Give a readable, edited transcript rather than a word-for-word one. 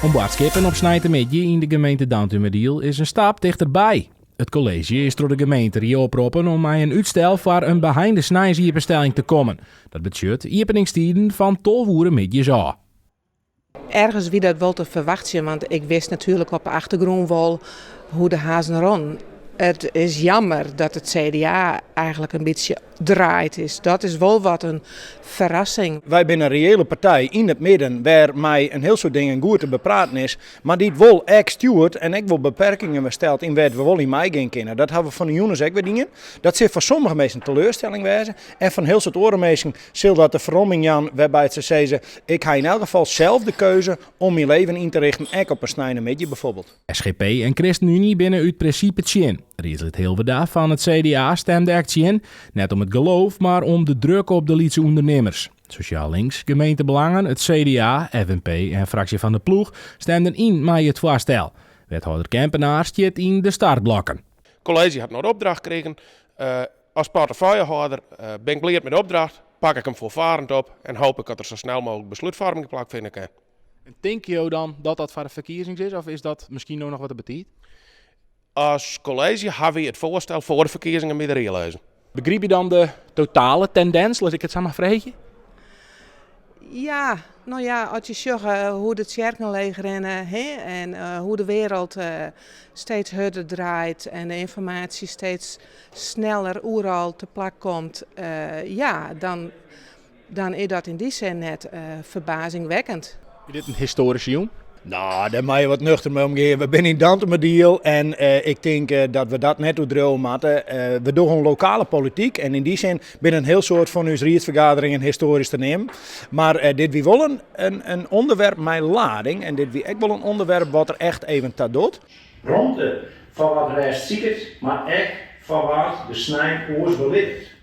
Om boodschap op Snijtermidje in de gemeente Downtumerdiel is een stap dichterbij. Het college is door de gemeente oproepen om bij een uitstel voor een behind snijsiepenstelling te komen. Dat betekent openingstijden van tolvoeren midjes aan. Ergens wie dat wel te verwachten, want ik wist natuurlijk op de achtergrond wel hoe de hazen rond. Het is jammer dat het CDA eigenlijk een beetje draait is. Dat is wel wat een verrassing. Wij zijn een reële partij in het midden waar mij een heel soort dingen goed te bepraten is. Maar die het wel echt stuurt en ik wil beperkingen stelt in wat we wel in mij gaan kennen. Dat hebben we van de jongens ook weer dingen. Dat zit voor sommige mensen een teleurstelling wezen. En van heel soort andere mensen zal dat de verromming Jan waarbij ze zeggen, ik ga in elk geval zelf de keuze om mijn leven in te richten. Ook op een snijdenmidje bijvoorbeeld. SGP en ChristenUnie binnen uit principe tjen. Rieselt Hilverda van het CDA stemde actie in. Net om het geloof, maar om de druk op de Lietse ondernemers. Sociaal Links, gemeentebelangen, het CDA, FNP en fractie van de ploeg stemden in met het voorstel. Wethouder Kempenaar stiet in de startblokken. Het college had nog de opdracht gekregen. Als portefeuillehouder ben ik blij met de opdracht. Pak ik hem voorvarend op en hoop ik dat er zo snel mogelijk besluitvorming plaatsvinden kan. En denk je dan dat dat voor de verkiezing is, of is dat misschien nog wat betekent? Als college hebben we het voorstel voor de verkiezingen met realizen. Begrijp je dan de totale tendens, laat ik het samen vragen? Ja, nou ja, als je zegt hoe de kerken leegrennen en hoe de wereld steeds harder draait en de informatie steeds sneller overal te plak komt, dan is dat in die zin net verbazingwekkend. Is dit een historische jong? Nou, daar mag je wat nuchter mee omgaan. We zijn in Downtumerdiel en ik denk dat we dat net doen dromen hadden. We doen gewoon lokale politiek en in die zin binnen een heel soort van onze raadsvergaderingen historisch te nemen. Maar dit wie wel een onderwerp met lading en dit wie ook wel een onderwerp wat er echt even tot doet. Rond van wat rest ziet het, maar echt van wat de snij oors belicht.